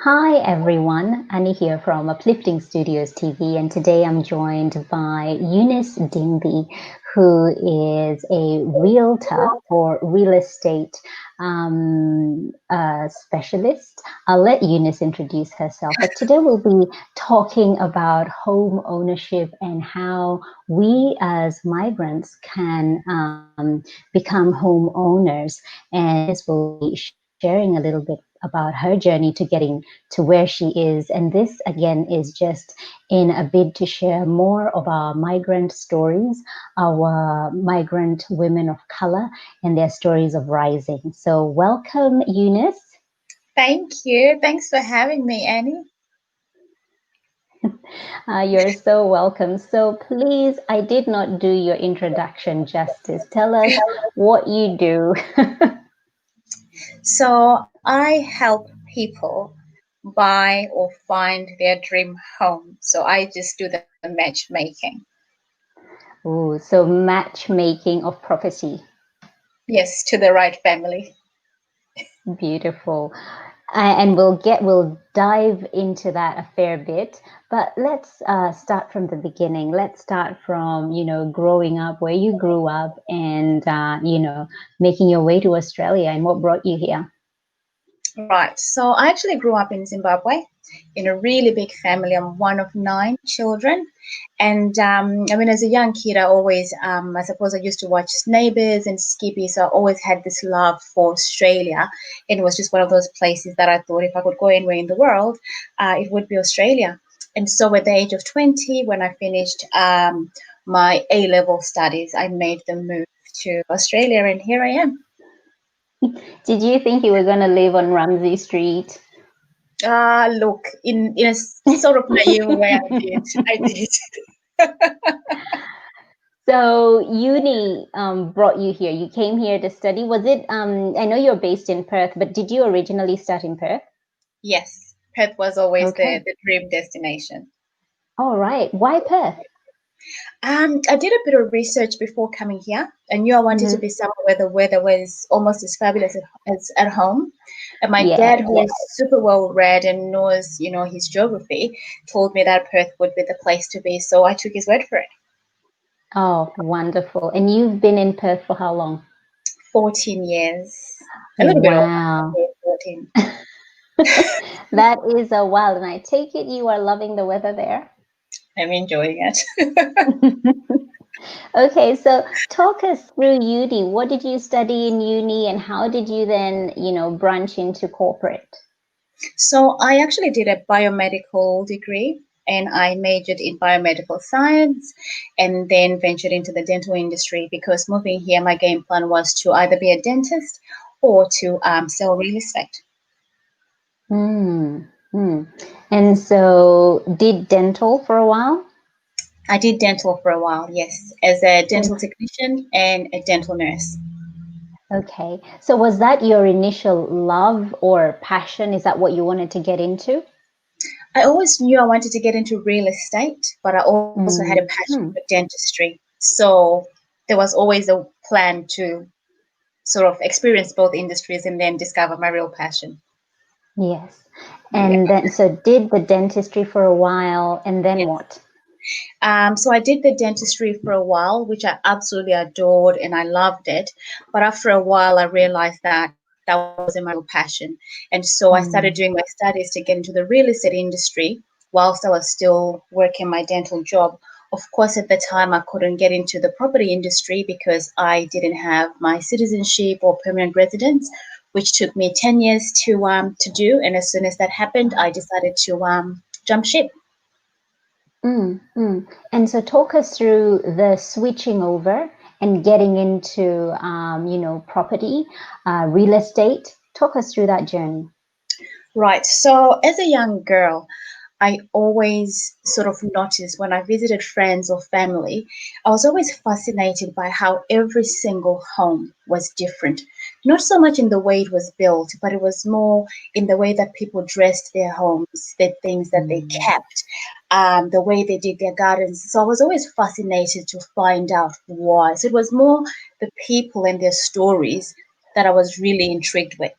Hi everyone, Annie here from Uplifting Studios TV, and today I'm joined by Eunice Dimbi, who is a realtor or real estate specialist. I'll let Eunice introduce herself, but today we'll be talking about home ownership and how we as migrants can become homeowners. And Eunice will be sharing a little bit about her journey to getting to where she is. And this again is just in a bid to share more of our migrant stories, our migrant women of color and their stories of rising. So welcome, Eunice. Thank you. Thanks for having me, Annie. You're so welcome. So please, I did not do your introduction justice. Tell us what you do. So, I help people buy or find their dream home. So, I just do the matchmaking. Ooh, so matchmaking of property. Yes, to the right family. Beautiful. And we'll dive into that a fair bit, but let's start from the beginning. Let's start from growing up, where you grew up, and making your way to Australia, and what brought you here. Right. So, I actually grew up in Zimbabwe in a really big family. I'm one of nine children. And as a young kid, I suppose I used to watch Neighbours and Skippy. So I always had this love for Australia. And it was just one of those places that I thought if I could go anywhere in the world, it would be Australia. And so at the age of 20, when I finished my A-level studies, I made the move to Australia, and here I am. Did you think you were going to live on Ramsey Street? Look, in a sort of naive way, I did. I did. So uni brought you here. You came here to study. Was it? I know you're based in Perth, but did you originally start in Perth? Yes, Perth was always Okay. the dream destination. All right. Why Perth? I did a bit of research before coming here. I knew I wanted to Hmm. be somewhere where the weather was almost as fabulous as at home. And my Yeah. dad, who is super well read and knows, his geography, told me that Perth would be the place to be. So I took his word for it. Oh, wonderful. And you've been in Perth for how long? 14 years, a little bit over Wow. 14. That is a while. And I take it you are loving the weather there. I'm enjoying it. Okay, so talk us through uni. What did you study in uni and how did you then, branch into corporate? So I actually did a biomedical degree and I majored in biomedical science and then ventured into the dental industry because moving here, my game plan was to either be a dentist or to sell real estate. Hmm. Hmm. And so did dental for a while? I did dental for a while, yes, as a And dental technician and a dental nurse. okay. So was that your initial love or passion? Is that what you wanted to get into? I always knew I wanted to get into real estate, but I also had a Mm. passion for Hmm. dentistry. So there was always a plan to sort of experience both industries and then discover my real passion. Yes. Yeah. And then so did the dentistry for a while and then Yes. what? So I did the dentistry for a while, which I absolutely adored and I loved it. But after a while, I realized that that wasn't my real passion. And so I started Mm. doing my studies to get into the real estate industry whilst I was still working my dental job. Of course, at the time, I couldn't get into the property industry because I didn't have my citizenship or permanent residence, which took me 10 years to do. And as soon as that happened, I decided to jump ship. Mm, mm. And so talk us through the switching over and getting into, property, real estate. Talk us through that journey. Right. So, as a young girl, I always sort of noticed when I visited friends or family, I was always fascinated by how every single home was different. Not so much in the way it was built, but it was more in the way that people dressed their homes, the things that they Mm. kept, the way they did their gardens. So I was always fascinated to find out why. So it was more the people and their stories that I was really intrigued with.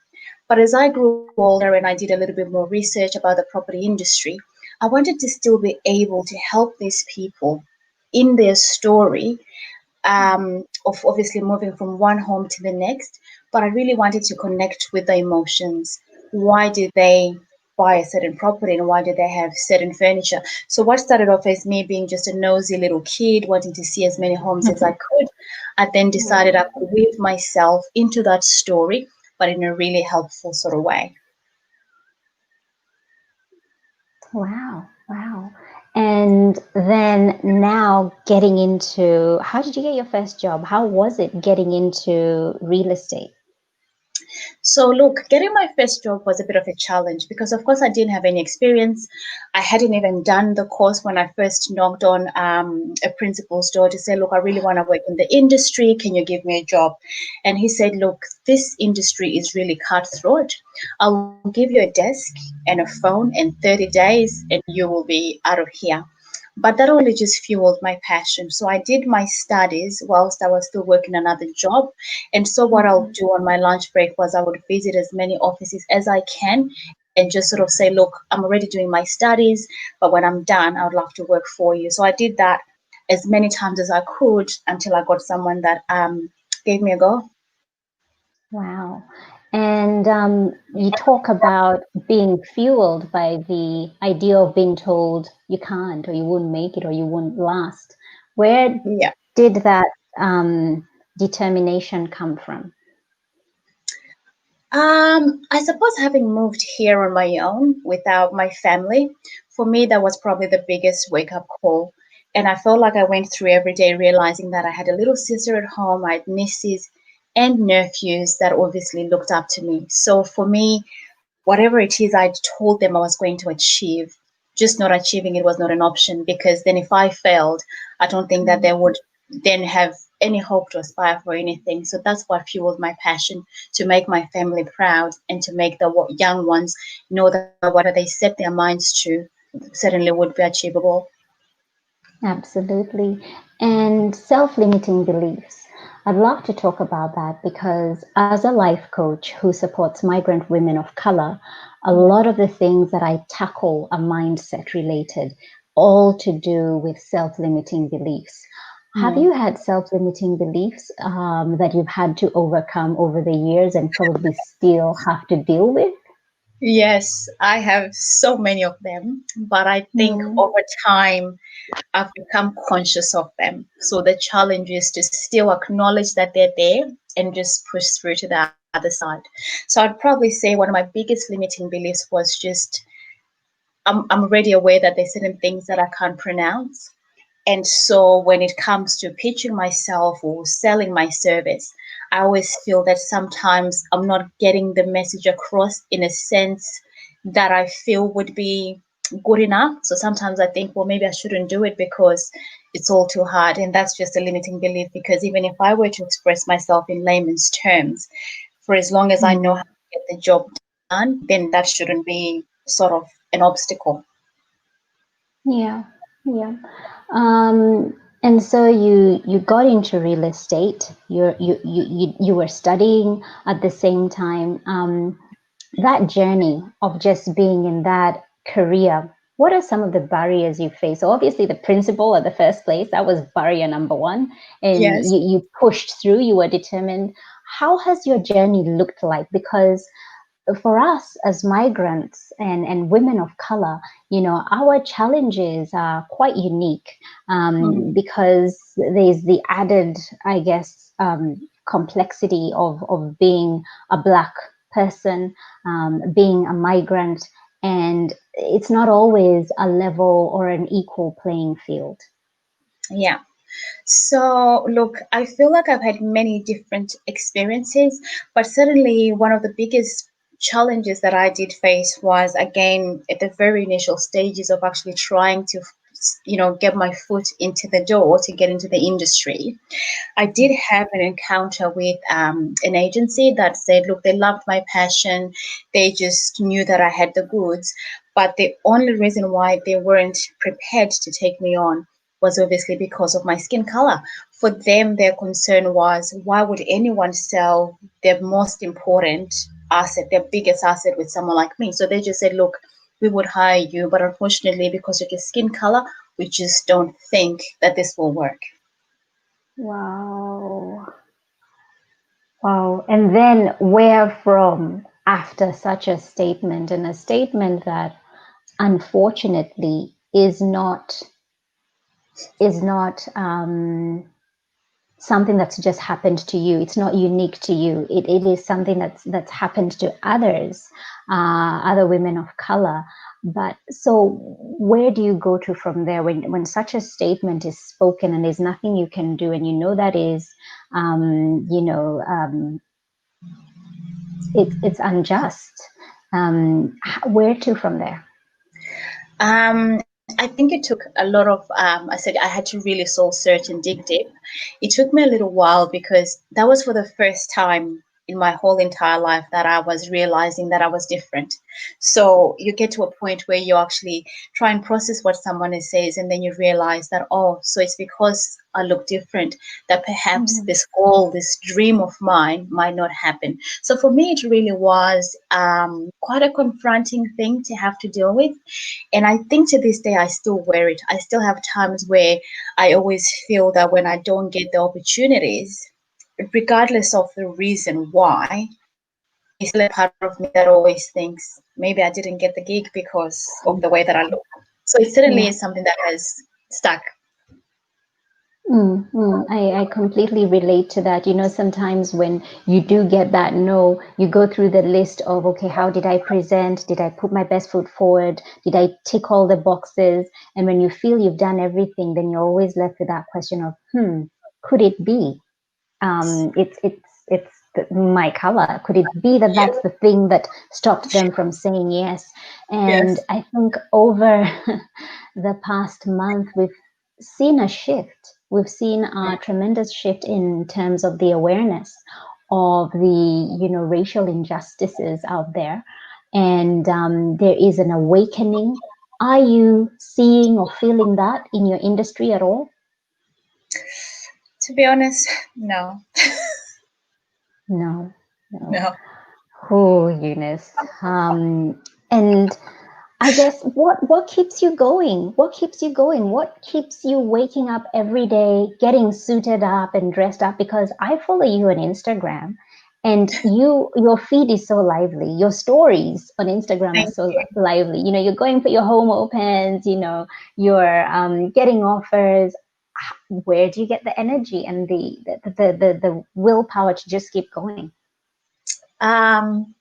But as I grew older and I did a little bit more research about the property industry, I wanted to still be able to help these people in their story, of obviously moving from one home to the next, but I really wanted to connect with the emotions. Why did they buy a certain property and why did they have certain furniture? So, what started off as me being just a nosy little kid wanting to see as many homes as I could, I then decided I could weave myself into that story, but in a really helpful sort of way. Wow, wow. And then now getting into, how did you get your first job? How was it getting into real estate? So, look, getting my first job was a bit of a challenge because, of course, I didn't have any experience. I hadn't even done the course when I first knocked on a principal's door to say, look, I really want to work in the industry. Can you give me a job? And he said, look, this industry is really cutthroat. I'll give you a desk and a phone in 30 days and you will be out of here. But that only just fueled my passion. So I did my studies whilst I was still working another job. And so what I'll do on my lunch break was I would visit as many offices as I can and just sort of say, look, I'm already doing my studies, but when I'm done, I would love to work for you. So I did that as many times as I could until I got someone that gave me a go. Wow. And you talk about being fueled by the idea of being told you can't, or you wouldn't make it, or you wouldn't last. Where Yeah. did that determination come from? I suppose having moved here on my own without my family, for me, that was probably the biggest wake up call. And I felt like I went through every day realizing that I had a little sister at home, I had nieces and nephews that obviously looked up to me. So for me, whatever it is I told them I was going to achieve, just not achieving it was not an option because then if I failed, I don't think that they would then have any hope to aspire for anything. So that's what fueled my passion to make my family proud and to make the young ones know that whatever they set their minds to certainly would be achievable. Absolutely. And self-limiting beliefs. I'd love to talk about that because as a life coach who supports migrant women of color, a lot of the things that I tackle are mindset related, all to do with self-limiting beliefs. Have Mm. you had self-limiting beliefs that you've had to overcome over the years and probably still have to deal with? Yes, I have so many of them, but I think Hmm. over time I've become conscious of them. So the challenge is to still acknowledge that they're there and just push through to the other side. So I'd probably say one of my biggest limiting beliefs was just I'm already aware that there's certain things that I can't pronounce. And so when it comes to pitching myself or selling my service, I always feel that sometimes I'm not getting the message across in a sense that I feel would be good enough. So sometimes I think, well, maybe I shouldn't do it because it's all too hard. And that's just a limiting belief because even if I were to express myself in layman's terms, for as long as I know how Hmm. to get the job done, then that shouldn't be sort of an obstacle. Yeah, yeah. And so you got into real estate. You were studying at the same time. That journey of just being in that career, what are some of the barriers you face? So obviously the principal at the first place, that was barrier number one, and Yes. you pushed through, you were determined. How has your journey looked like? Because for us as migrants and women of color, our challenges are quite unique Mm. because there's the added, I guess, complexity of being a Black person, being a migrant, and it's not always a level or an equal playing field. Yeah. So, look, I feel like I've had many different experiences, but certainly one of the biggest challenges that I did face was again at the very initial stages of actually trying to, get my foot into the door to get into the industry. I did have an encounter with an agency that said, look, they loved my passion. They just knew that I had the goods. But the only reason why they weren't prepared to take me on was obviously because of my skin color. For them, their concern was, why would anyone sell their most important asset, their biggest asset with someone like me. So they just said, look, we would hire you, but unfortunately, because of your skin color, we just don't think that this will work. Wow. Wow. And then where from after such a statement, and a statement that unfortunately is not something that's just happened to you. It's not unique to you. It is something that's happened to others, other women of color. But so where do you go to from there when such a statement is spoken and there's nothing you can do, and you know that is it's unjust. Where to from there? I think it took a lot of, I said I had to really soul search and dig deep. It took me a little while because that was for the first time in my whole entire life that I was realizing that I was different. So you get to a point where you actually try and process what someone says, and then you realize that, oh, so it's because I look different that perhaps Mm, this goal, this dream of mine might not happen. So for me, it really was quite a confronting thing to have to deal with. And I think to this day, I still wear it. I still have times where I always feel that when I don't get the opportunities, regardless of the reason why, there's still a part of me that always thinks maybe I didn't get the gig because of the way that I look. So it certainly yeah. is something that has stuck. I completely relate to that. You know, sometimes when you do get that no, you go through the list of, okay, how did I present? Did I put my best foot forward? Did I tick all the boxes? And when you feel you've done everything, then you're always left with that question of, could it be? My color. Could it be that Yes. that's the thing that stopped them from saying yes? And Yes. I think over the past month, we've seen a shift. We've seen a tremendous shift in terms of the awareness of the racial injustices out there, and there is an awakening. Are you seeing or feeling that in your industry at all? To be honest, no. No, no. No. Oh, Eunice. And I guess what keeps you going? What keeps you going? What keeps you waking up every day, getting suited up and dressed up? Because I follow you on Instagram, and your feed is so lively. Your stories on Instagram are Thank so you. lively. You know, you're going for your home opens. You're getting offers. Where do you get the energy and the willpower to just keep going? Um,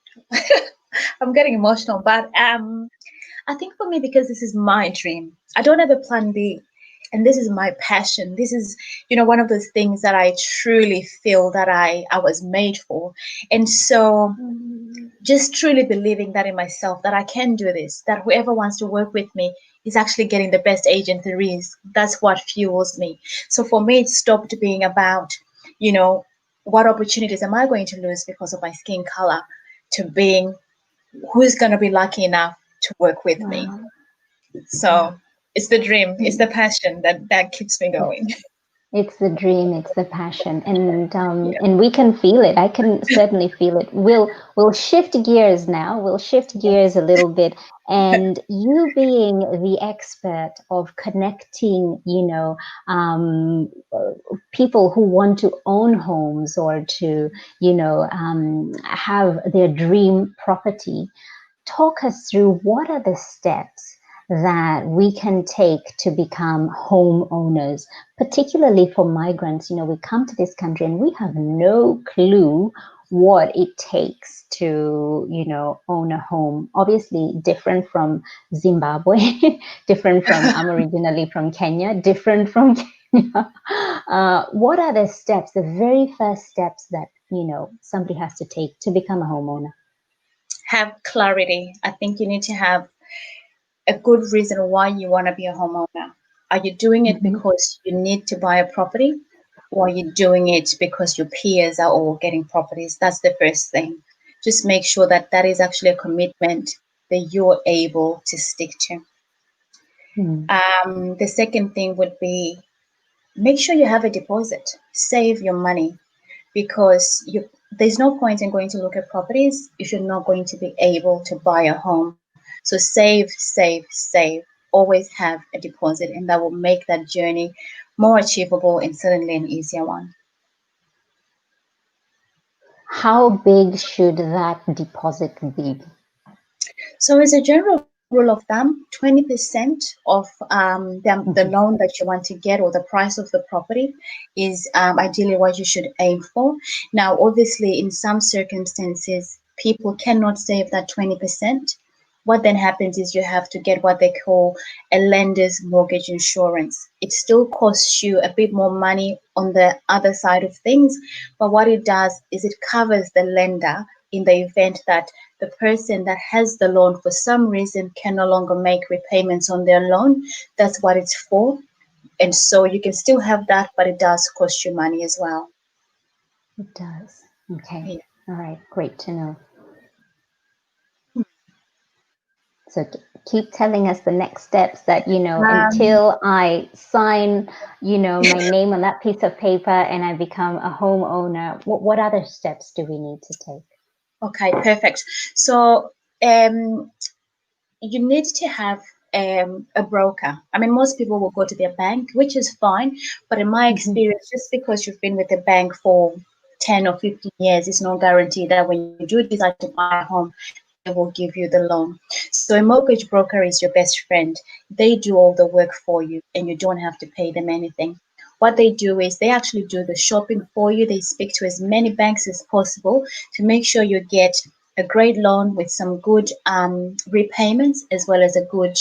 I'm getting emotional, but I think for me, because this is my dream, I don't have a plan B. And this is my passion. This is, one of those things that I truly feel that I was made for. And so Mm, just truly believing that in myself, that I can do this, that whoever wants to work with me is actually getting the best agent there is. That's what fuels me. So for me, it stopped being about, you know, what opportunities am I going to lose because of my skin color, to being who's going to be lucky enough to work with me. wow. Yeah. So it's the dream, it's the passion that keeps me going. It's the dream, it's the passion, and Yeah. we can feel it. I can certainly feel it. We'll shift gears now. We'll shift gears a little bit, and you being the expert of connecting, people who want to own homes or to, have their dream property. Talk us through what are the steps that we can take to become homeowners, particularly for migrants. We come to this country and we have no clue what it takes to, own a home. Obviously, different from Zimbabwe, different from, I'm originally from Kenya, different from Kenya. What are the steps, the very first steps that, somebody has to take to become a homeowner? Have clarity. I think you need to have a good reason why you want to be a homeowner. Are you doing it Mhm. because you need to buy a property, or are you doing it because your peers are all getting properties? That's the first thing. Just make sure that that is actually a commitment that you're able to stick to. Mm. The second thing would be make sure you have a deposit, save your money, because there's no point in going to look at properties if you're not going to be able to buy a home. So save, save, save. Always have a deposit, and that will make that journey more achievable and certainly an easier one. How big should that deposit be? So, as a general rule of thumb, 20% of the Mhm. loan that you want to get or the price of the property is ideally what you should aim for. Now, obviously, in some circumstances, people cannot save that 20%. What then happens is you have to get what they call a lender's mortgage insurance. It still costs you a bit more money on the other side of things, but what it does is it covers the lender in the event that the person that has the loan for some reason can no longer make repayments on their loan. That's what it's for. And so you can still have that, but it does cost you money as well. It does. Okay. Yeah. All right. Great to know. So keep telling us the next steps that, Um, until I sign, my name on that piece of paper and I become a homeowner, what other steps do we need to take? okay, perfect. So um, you need to have a broker. I mean, most people will go to their bank, which is fine. But in my Hmm. experience, just because you've been with the bank for 10 or 15 years, it's no guarantee that when you do decide to buy a home, they will give you the loan. So a mortgage broker is your best friend. They do all the work for you and you don't have to pay them anything. What they do is they actually do the shopping for you. They speak to as many banks as possible to make sure you get a great loan with some good repayments as well as a good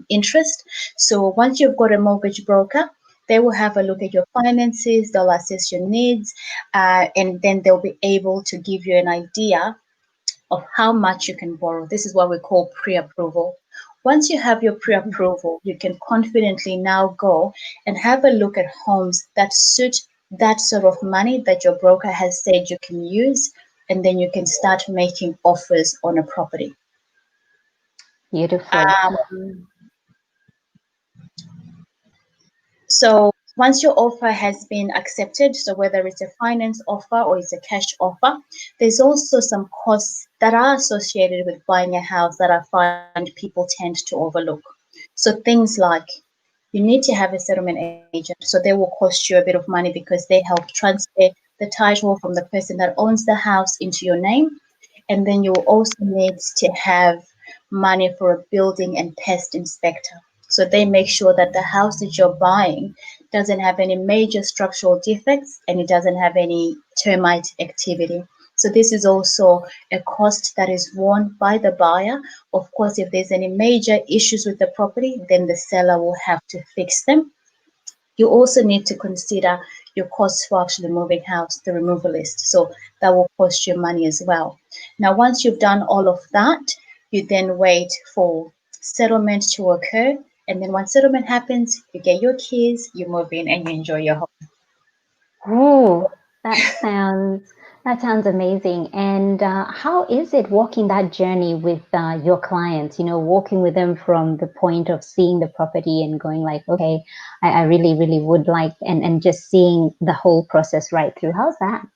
interest. So once you've got a mortgage broker, they will have a look at your finances, they'll assess your needs, and then they'll be able to give you an idea of how much you can borrow. This is what we call pre approval. Once you have your pre approval, you can confidently now go and have a look at homes that suit that sort of money that your broker has said you can use, and then you can start making offers on a property. Beautiful. Um, So once your offer has been accepted, so whether it's a finance offer or it's a cash offer, there's also some costs that are associated with buying a house that I find people tend to overlook. So things like you need to have a settlement agent, so they will cost you a bit of money because they help transfer the title from the person that owns the house into your name. And then you also need to have money for a building and pest inspector. So they make sure that the house that you're buying doesn't have any major structural defects and it doesn't have any termite activity. So this is also a cost that is borne by the buyer. Of course, if there's any major issues with the property, then the seller will have to fix them. You also need to consider your costs for actually moving house, the removal list. So that will cost you money as well. Now, once you've done all of that, you then wait for settlement to occur. And then once settlement happens, you get your keys, you move in, and you enjoy your home. Oh, that sounds amazing. And how is it walking that journey with your clients? Walking with them from the point of seeing the property and going like, okay, I really, really would like, and just seeing the whole process right through. How's that?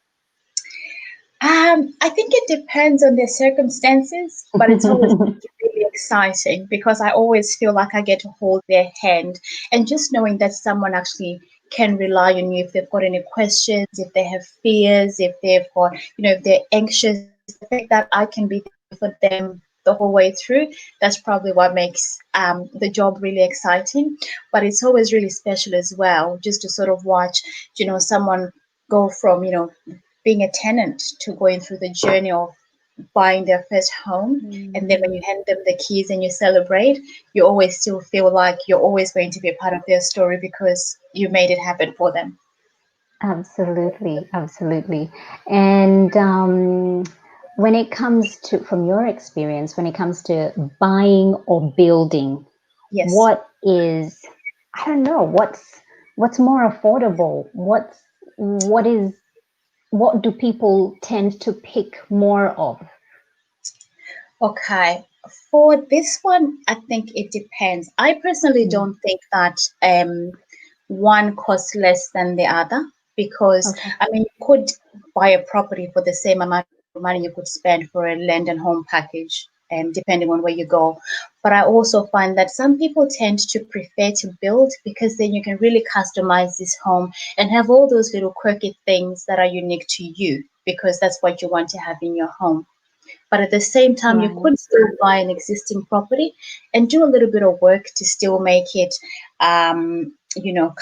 I think it depends on their circumstances, but it's always really exciting because I always feel like I get to hold their hand and just knowing that someone actually can rely on you if they've got any questions, if they have fears, if they've got, if they're anxious, the fact that I can be there for them the whole way through, that's probably what makes the job really exciting. But it's always really special as well, just to sort of watch, someone go from, being a tenant to going through the journey of buying their first home. And then when you Mm. hand them the keys and you celebrate, you always still feel like you're always going to be a part of their story because you made it happen for them. Absolutely, absolutely. And when it comes to, from your experience, when it comes to buying or building, Yes. what is, I don't know, what's more affordable? What do people tend to pick more of? Okay. For this one, I think it depends. I personally Mm. don't think that one costs less than the other. because Okay. I mean you could buy a property for the same amount of money you could spend for a land and home package, depending on where you go. But I also find that some people tend to prefer to build because then you can really customize this home and have all those little quirky things that are unique to you because that's what you want to have in your home. But at the same time, you Right. could still buy an existing property and do a little bit of work to still make it,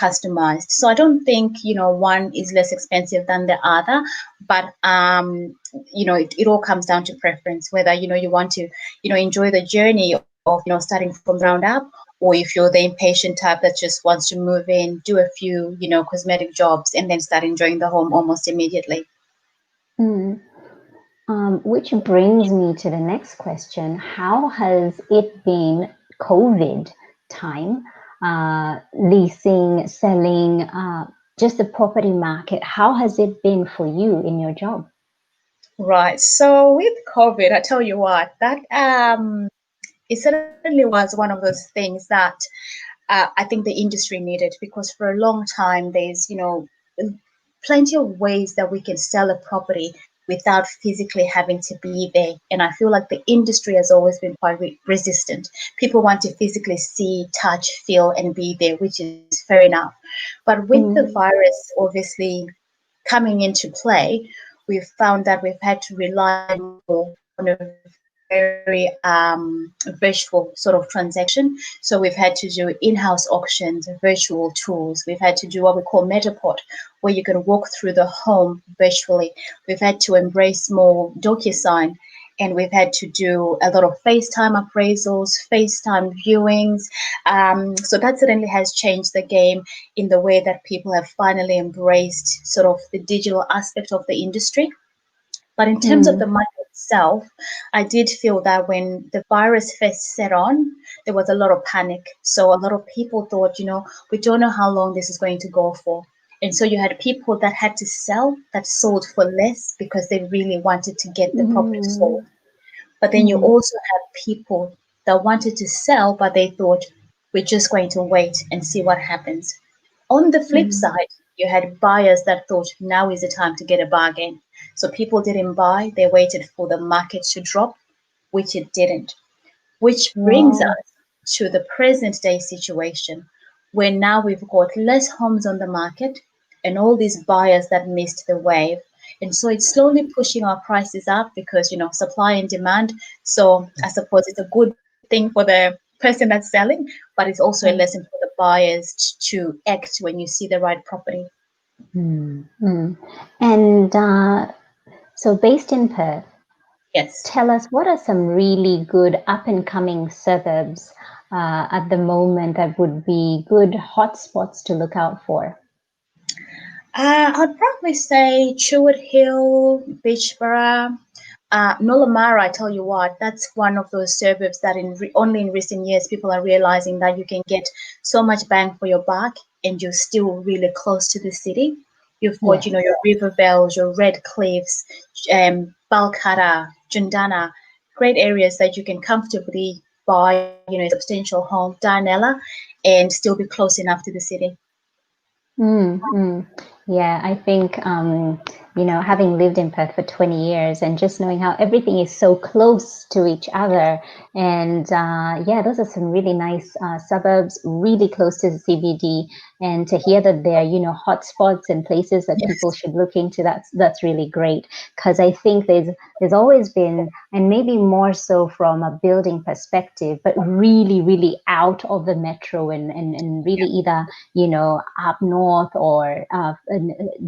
customized. So I don't think, one is less expensive than the other, but, it all comes down to preference, whether, you want to, enjoy the journey of, starting from the ground up, or if you're the impatient type that just wants to move in, do a few, cosmetic jobs, and then start enjoying the home almost immediately. Mm. Which brings me to the next question. How has it been COVID time, leasing, selling, just the property market? How has it been for you in your job? Right. So with COVID, I tell you what, that it certainly was one of those things that I think the industry needed because for a long time there's plenty of ways that we can sell a property without physically having to be there. And I feel like the industry has always been quite resistant. People want to physically see, touch, feel, and be there, which is fair enough. But with the Mm, virus obviously coming into play, we've found that we've had to rely more on a very virtual sort of transaction. So we've had to do in-house auctions, virtual tools. We've had to do what we call Metapod, where you can walk through the home virtually. We've had to embrace more DocuSign, and we've had to do a lot of FaceTime appraisals, FaceTime viewings. So that certainly has changed the game in the way that people have finally embraced sort of the digital aspect of the industry. But in terms of the mm, market itself, I did feel that when the virus first set on, there was a lot of panic. So a lot of people thought, we don't know how long this is going to go for. And so you had people that had to sell that sold for less because they really wanted to get the property sold. mm, But then you mm, also have people that wanted to sell, but they thought, we're just going to wait and see what happens. On the flip mm, side, you had buyers that thought now is the time to get a bargain. So people didn't buy, they waited for the market to drop, which it didn't. Which brings wow. us to the present day situation where now we've got less homes on the market and all these buyers that missed the wave. And so it's slowly pushing our prices up because, supply and demand. So I suppose it's a good thing for the person that's selling, but it's also a lesson Right. for the buyers to act when you see the right property. Mm, mm. And so, based in Perth, Yes. tell us what are some really good up and coming suburbs at the moment that would be good hotspots to look out for? I'd probably say Chewett Hill, Beachborough, Nullamara. I tell you what, that's one of those suburbs that only in recent years people are realizing that you can get so much bang for your buck and you're still really close to the city. You've got, Yes. your River Bells, your Red Cliffs, Balcutta, Jundana, great areas that you can comfortably buy, a substantial home, Darnella, and still be close enough to the city. Mm, mm. Yeah, I think, having lived in Perth for 20 years and just knowing how everything is so close to each other. And yeah, those are some really nice suburbs, really close to the CBD. And to hear that they're, hotspots and places that people Yes. should look into, that's really great. Because I think there's always been, and maybe more so from a building perspective, but really, really out of the metro and really either up north or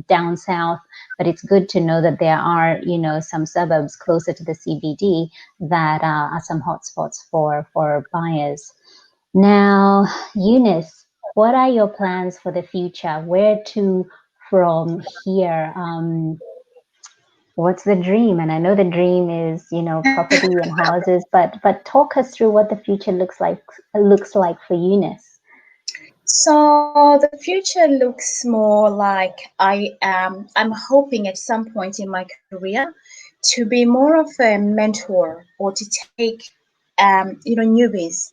down south. But it's good to know that there are, some suburbs closer to the CBD that are some hotspots for buyers. Now, Eunice, what are your plans for the future? Where to from here? What's the dream? And I know the dream is, property and houses, but talk us through what the future looks like for Eunice. So the future looks more like I'm hoping at some point in my career to be more of a mentor or to take newbies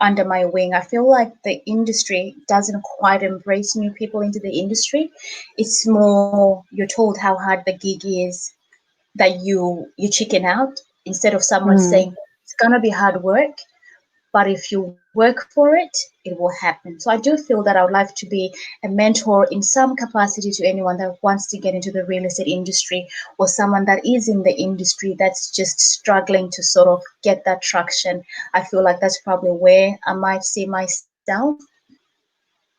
under my wing. I feel like the industry doesn't quite embrace new people into the industry. It's more you're told how hard the gig is that you chicken out instead of someone Mm, saying it's gonna be hard work, but if you work for it will happen. So I do feel that I would like to be a mentor in some capacity to anyone that wants to get into the real estate industry, or someone that is in the industry that's just struggling to sort of get that traction. I feel like that's probably where I might see myself.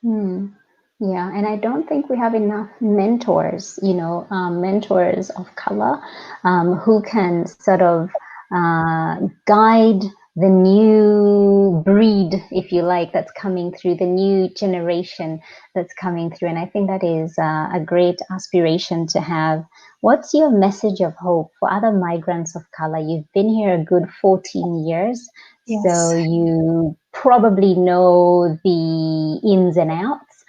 mm. Yeah, and I don't think we have enough mentors, mentors of color, who can sort of guide the new breed, if you like, that's coming through, the new generation that's coming through. And I think that is a great aspiration to have. What's your message of hope for other migrants of color? You've been here a good 14 years, so Yes. you probably know the ins and outs.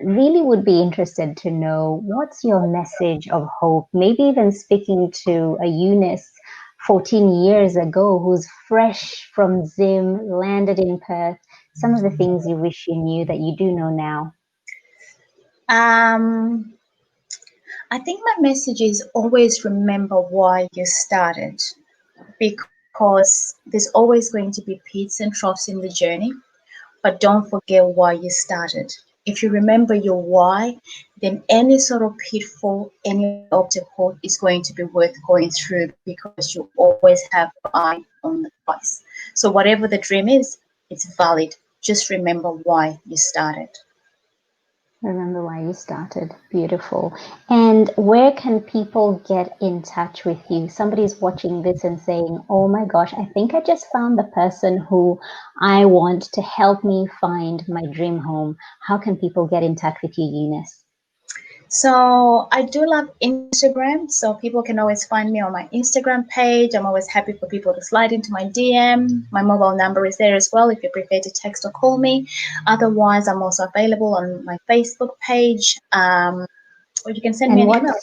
Really would be interested to know what's your message of hope, maybe even speaking to a Eunice 14 years ago who's fresh from Zim, landed in Perth, some of the things you wish you knew that you do know now. Um, I think my message is always remember why you started, because there's always going to be peaks and troughs in the journey, but don't forget why you started. If you remember your why, then any sort of pitfall, any obstacle is going to be worth going through because you always have your eye on the prize. So, whatever the dream is, it's valid. Just remember why you started. Remember why you started. Beautiful. And where can people get in touch with you? Somebody's watching this and saying, oh my gosh, I think I just found the person who I want to help me find my dream home. How can people get in touch with you, Eunice? So I do love Instagram, so people can always find me on my Instagram page. I'm always happy for people to slide into my DM. My mobile number is there as well if you prefer to text or call me. Otherwise, I'm also available on my Facebook page, or you can send me And an email.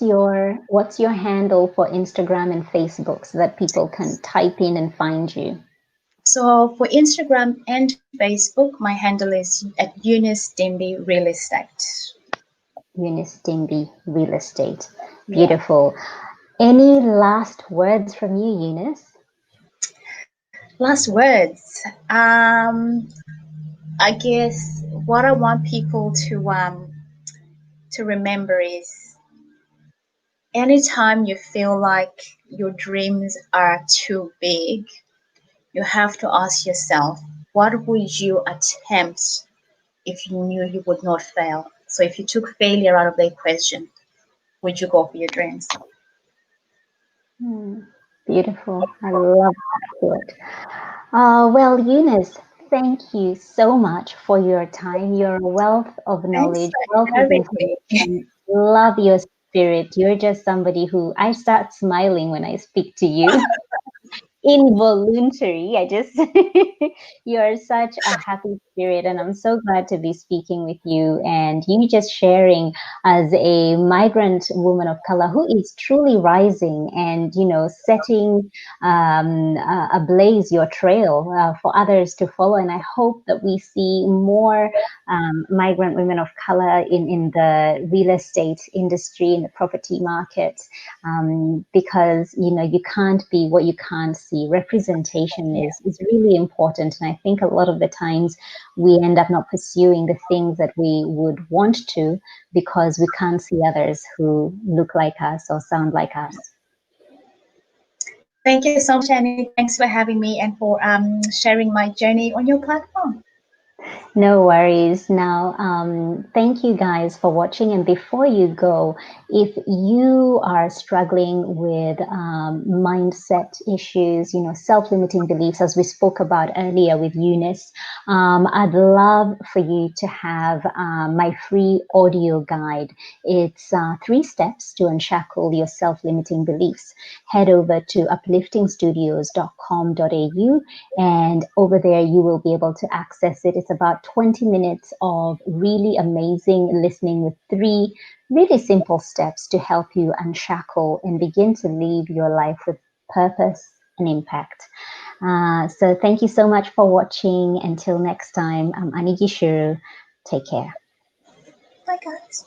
what's your handle for Instagram and Facebook so that people can type in and find you? So for Instagram and Facebook, my handle is at Eunice Dimbi Real Estate. Eunice Dimbi, Real Estate. Yeah. Beautiful. Any last words from you, Eunice? Last words. I guess what I want people to remember is anytime you feel like your dreams are too big, you have to ask yourself, what would you attempt if you knew you would not fail? So if you took failure out of the equation, would you go for your dreams? Hmm, beautiful. I love that quote. Well, Eunice, thank you so much for your time. You're a wealth of Thanks knowledge, wealth for of having me. information. Love your spirit. You're just somebody who I start smiling when I speak to you. Involuntary. I just, you're such a happy spirit, and I'm so glad to be speaking with you. And you just sharing as a migrant woman of color who is truly rising and, setting ablaze your trail for others to follow. And I hope that we see more migrant women of color in the real estate industry, in the property market, because you can't be what you can't see. Representation Yeah. is really important, and I think a lot of the times we end up not pursuing the things that we would want to because we can't see others who look like us or sound like us. Thank you so much, Annie. Thanks for having me and for sharing my journey on your platform. No worries. Now, thank you guys for watching. And before you go, if you are struggling with mindset issues, self-limiting beliefs, as we spoke about earlier with Eunice, I'd love for you to have my free audio guide. It's 3 steps to unshackle your self-limiting beliefs. Head over to upliftingstudios.com.au, and over there you will be able to access it. It's about 20 minutes of really amazing listening with 3 really simple steps to help you unshackle and begin to live your life with purpose and impact. So thank you so much for watching. Until next time, I'm Anigi Shuru. Take care. Bye, guys.